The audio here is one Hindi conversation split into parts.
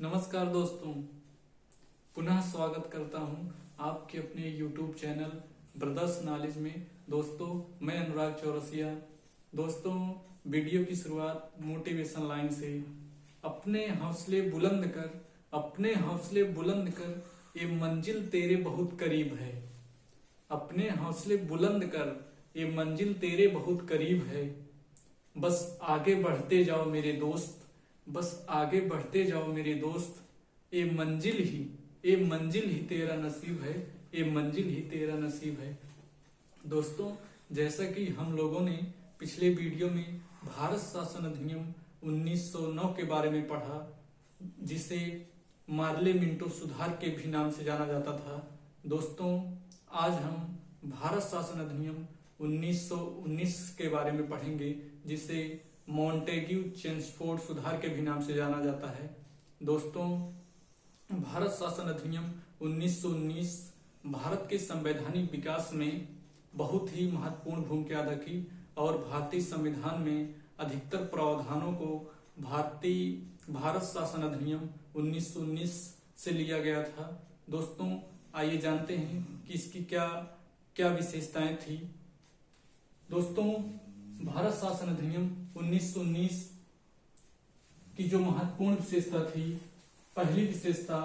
नमस्कार दोस्तों, पुनः स्वागत करता हूं आपके अपने YouTube चैनल ब्रदर्स नॉलेज में। दोस्तों, मैं अनुराग चौरसिया। दोस्तों, वीडियो की शुरुआत मोटिवेशन लाइन से। अपने हौसले बुलंद कर, ये मंजिल तेरे बहुत करीब है। अपने हौसले बुलंद कर, ये मंजिल तेरे बहुत करीब है। बस आगे बढ़ते जाओ मेरे दोस्त, बस आगे बढ़ते जाओ मेरे दोस्त। ये मंजिल ही तेरा नसीब है, ये मंजिल ही तेरा नसीब है। दोस्तों, जैसा कि हम लोगों ने पिछले वीडियो में भारत शासन अधिनियम 1909 के बारे में पढ़ा, जिसे मार्ले मिंटो सुधार के भी नाम से जाना जाता था। दोस्तों, आज हम भारत शासन अधिनियम 1919 के बारे में पढ़ेंगे, जिसे मॉन्टेग्यू चेम्सफोर्ड सुधार के भी नाम से जाना जाता है। दोस्तों, भारत शासन अधिनियम 1919 भारत के संवैधानिक विकास में बहुत ही महत्वपूर्ण भूमिका अदा की और भारतीय संविधान में अधिकतर प्रावधानों को भारत शासन अधिनियम 1919 से लिया गया था। दोस्तों, आइए जानते हैं कि इसकी क्या क्या विशेषताएं थी। दोस्तों, भारत शासन अधिनियम 1919 की जो महत्वपूर्ण विशेषता थी, पहली विशेषता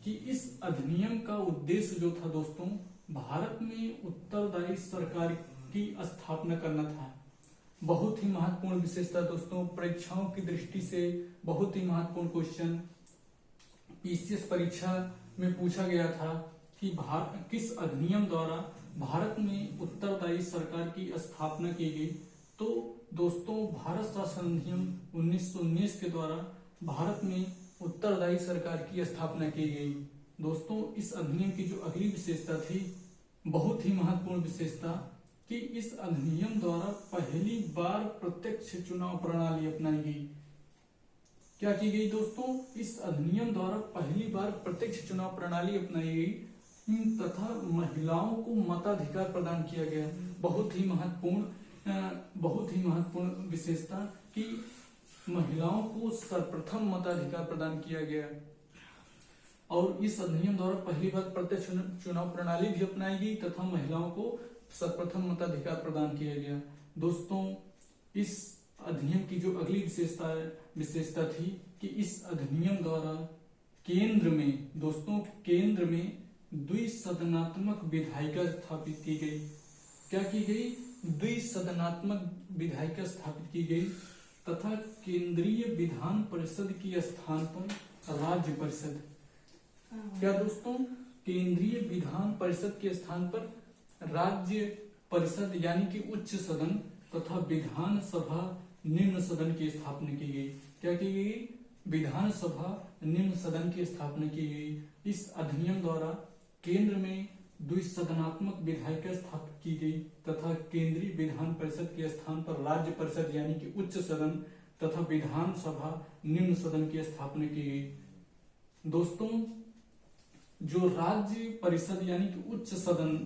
कि इस अधिनियम का उद्देश्य जो था दोस्तों, भारत में उत्तरदायी सरकार की स्थापना करना था। बहुत ही महत्वपूर्ण विशेषता दोस्तों, परीक्षाओं की दृष्टि से बहुत ही महत्वपूर्ण क्वेश्चन पीसीएस परीक्षा में पूछा गया था कि किस अधिनियम द्वारा भारत में उत्तरदायी सरकार की स्थापना की गई। तो दोस्तों, भारत शासन अधिनियम 1919 के द्वारा भारत में उत्तरदायी सरकार की स्थापना की गई। दोस्तों, इस अधिनियम की जो अगली विशेषता थी, बहुत ही महत्वपूर्ण विशेषता, कि इस अधिनियम द्वारा पहली बार प्रत्यक्ष चुनाव प्रणाली अपनाई गई। क्या की गई दोस्तों? इस अधिनियम द्वारा पहली बार प्रत्यक्ष चुनाव प्रणाली अपनाई गई तथा महिलाओं को मताधिकार प्रदान किया गया। बहुत ही महत्वपूर्ण विशेषता कि महिलाओं को सर्वप्रथम मताधिकार प्रदान किया गया और इस अधिनियम द्वारा पहली बार प्रत्यक्ष चुनाव प्रणाली भी अपनाई गई तथा महिलाओं को सर्वप्रथम मताधिकार प्रदान किया गया। दोस्तों, इस अधिनियम की जो अगली विशेषता थी कि इस अधिनियम द्वारा केंद्र में द्विसदनात्मक विधायिका स्थापित की गई। क्या की गई? द्विसदनात्मक विधायिका स्थापित की गई तथा केंद्रीय विधान परिषद के स्थान पर राज्य परिषद। क्या दोस्तों? केंद्रीय विधान परिषद के स्थान पर राज्य परिषद यानी कि उच्च सदन तथा विधान सभा निम्न सदन की स्थापना की गई। क्या की गई? विधान सभा निम्न सदन की स्थापना की गई। इस अधिनियम द्वारा केंद्र में द्विसदनात्मक विधायिका स्थापित की गई तथा केंद्रीय विधान परिषद के स्थान पर राज्य परिषद यानी कि उच्च सदन तथा विधान सभा निम्न सदन की स्थापना की गई। दोस्तों, जो राज्य परिषद यानी कि उच्च सदन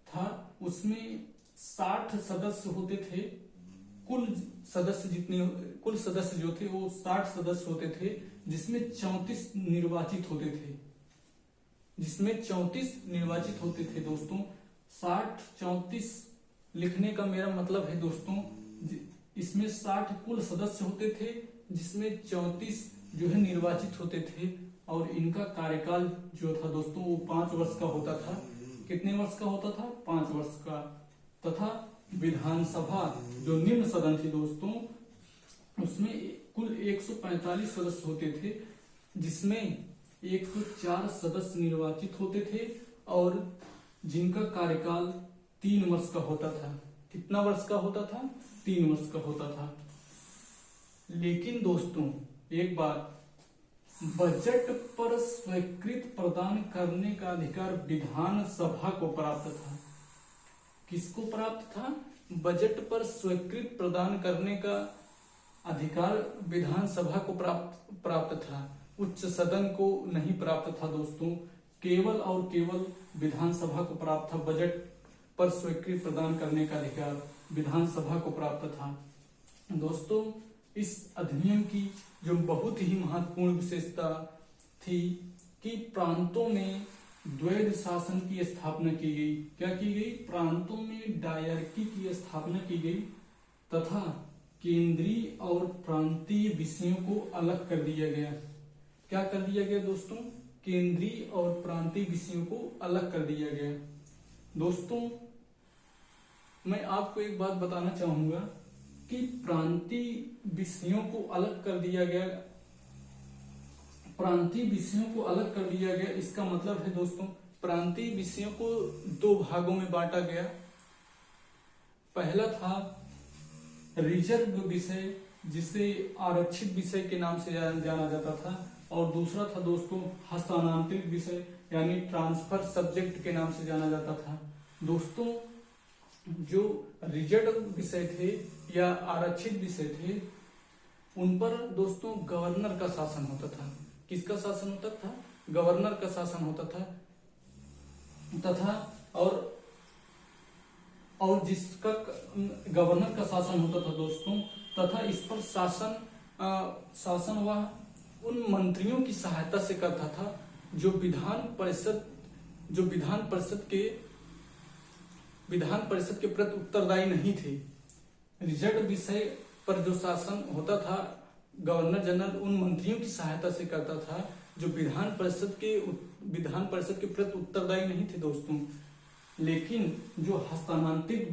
था, उसमें 60 सदस्य होते थे। कुल सदस्य जो थे वो 60 सदस्य होते थे, जिसमें 34 निर्वाचित होते थे। दोस्तों, 60-34 लिखने का मेरा मतलब है दोस्तों, इसमें 60 कुल सदस्य होते थे, जिसमें 34 जो है निर्वाचित होते थे और इनका कार्यकाल जो था दोस्तों वो 5 वर्ष का होता था। कितने वर्ष का होता था? 5 वर्ष का। तथा विधानसभा जो निम्न सदन थी दोस्तों, उसमें कुल 145 सदस्य होते थे, जिसमें 104 सदस्य निर्वाचित होते थे और जिनका कार्यकाल 3 वर्ष का होता था। कितना वर्ष का होता था? 3 वर्ष का होता था। लेकिन दोस्तों, एक बात, बजट पर स्वीकृत प्रदान करने का अधिकार विधानसभा को प्राप्त था। किसको प्राप्त था? बजट पर स्वीकृत प्रदान करने का अधिकार विधानसभा को प्राप्त था, उच्च सदन को नहीं प्राप्त था। दोस्तों, केवल और केवल विधानसभा को प्राप्त था। बजट पर स्वीकृत प्रदान करने का अधिकार विधानसभा को प्राप्त था। दोस्तों, इस अधिनियम की जो बहुत ही महत्वपूर्ण विशेषता थी कि प्रांतों में द्वैध शासन की स्थापना की गई। क्या की गई? प्रांतों में डायरकी की स्थापना की गई तथा केंद्रीय और प्रांतीय विषयों को अलग कर दिया गया। क्या कर दिया गया दोस्तों? केंद्रीय और प्रांतीय विषयों को अलग कर दिया गया। दोस्तों, मैं आपको एक बात बताना चाहूंगा कि प्रांतीय विषयों को अलग कर दिया गया। प्रांतीय विषयों को अलग कर दिया गया, इसका मतलब है दोस्तों, प्रांतीय विषयों को दो भागों में बांटा गया। पहला था रिजर्व विषय, जिसे आरक्षित विषय के नाम से जाना जाता था, और दूसरा था दोस्तों हस्तांतरित विषय यानी ट्रांसफर सब्जेक्ट के नाम से जाना जाता था। दोस्तों, जो रिजर्व विषय थे या आरक्षित विषय थे, उन पर दोस्तों गवर्नर का शासन होता था। किसका शासन होता था? गवर्नर का शासन होता था तथा और जिसका गवर्नर का शासन होता था दोस्तों, तथा इस पर शासन वह उन मंत्रियों की सहायता से करता था जो विधान परिषद के प्रति उत्तरदायी नहीं थे। रिजर्व विषय पर जो शासन होता था, गवर्नर जनरल उन मंत्रियों की सहायता से करता था जो विधान परिषद के प्रति उत्तरदायी नहीं थे दोस्तों। लेकिन जो हस्तांतरित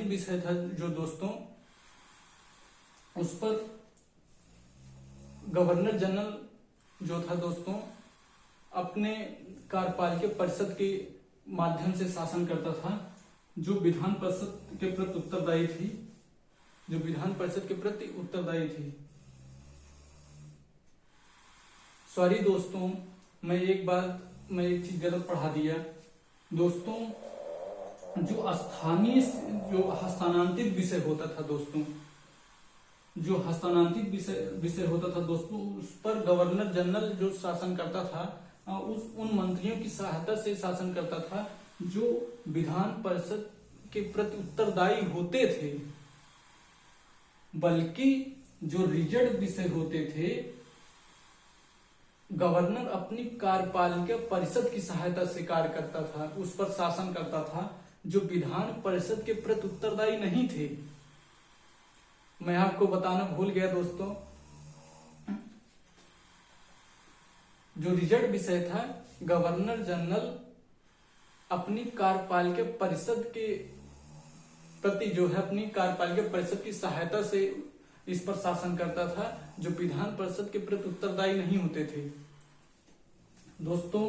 विषय था जो दोस्तों, उस पर गवर्नर जनरल जो था दोस्तों अपने कार्यपालिका परिषद के माध्यम से शासन करता था, जो विधान परिषद के प्रति उत्तरदायी थी। सॉरी दोस्तों, मैं एक चीज गलत पढ़ा दिया दोस्तों। जो हस्तांतरित विषय होता था दोस्तों, उस पर गवर्नर जनरल जो शासन करता था, उन मंत्रियों की सहायता से शासन करता था जो विधान परिषद के प्रति उत्तरदायी होते थे। बल्कि जो रिजर्व विषय होते थे, गवर्नर अपनी कार्यपालिका परिषद की सहायता से कार्य करता था, उस पर शासन करता था, जो विधान परिषद के प्रति उत्तरदायी नहीं थे। मैं आपको बताना भूल गया दोस्तों, जो रिजर्व विषय था, गवर्नर जनरल अपनी कार्यपालिका परिषद के प्रति अपनी कार्यपालिका परिषद की सहायता से इस पर शासन करता था, जो विधान परिषद के प्रति उत्तरदायी नहीं होते थे। दोस्तों,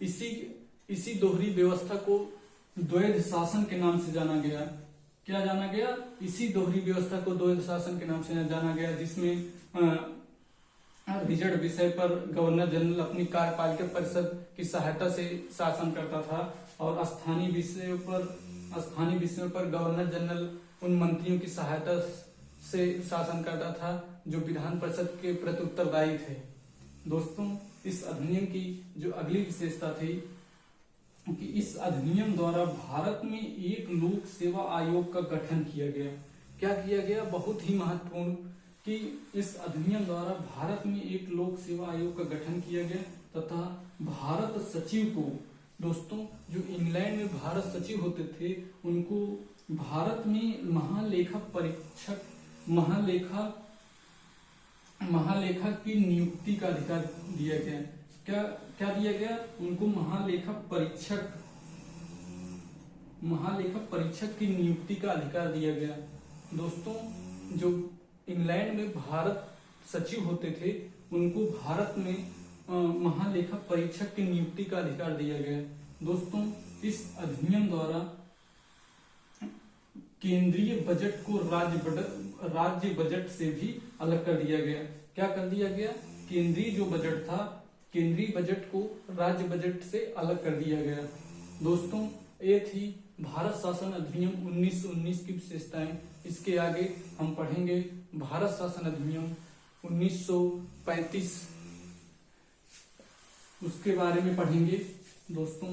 इसी दोहरी व्यवस्था को द्वैध शासन के नाम से जाना गया। क्या जाना गया? इसी दोहरी व्यवस्था को द्वैध शासन के नाम से जाना गया, जिसमें रिजर्व विषय पर गवर्नर जनरल अपनी कार्यपालिका परिषद की सहायता से शासन करता था, और स्थानीय विषयों पर गवर्नर जनरल उन मंत्रियों की सहायता से शासन करता था जो विधान परिषद के प्रति उत्तरदायी थे। दोस्तों, इस अधिनियम की जो अगली विशेषता थी कि इस अधिनियम द्वारा भारत में एक लोक सेवा आयोग का गठन किया गया। क्या किया गया? बहुत ही महत्वपूर्ण, कि इस अधिनियम द्वारा भारत में एक लोक सेवा आयोग का गठन किया गया तथा भारत सचिव को, दोस्तों, जो इंग्लैंड में भारत सचिव होते थे, उनको भारत में महालेखा की नियुक्ति का अधिकार दिया गया। क्या दिया गया? उनको महालेखा परीक्षक की नियुक्ति का अधिकार दिया गया। दोस्तों, जो इंग्लैंड में भारत सचिव होते थे, उनको भारत में महालेखा परीक्षक की नियुक्ति का अधिकार दिया गया। दोस्तों, इस अधिनियम द्वारा केंद्रीय बजट को राज्य बजट से भी अलग कर दिया गया। क्या कर दिया गया? केंद्रीय जो बजट था, केंद्रीय बजट को राज्य बजट से अलग कर दिया गया। दोस्तों, ये थी भारत शासन अधिनियम 1919 की विशेषताएं। इसके आगे हम पढ़ेंगे भारत शासन अधिनियम 1935, उसके बारे में पढ़ेंगे। दोस्तों,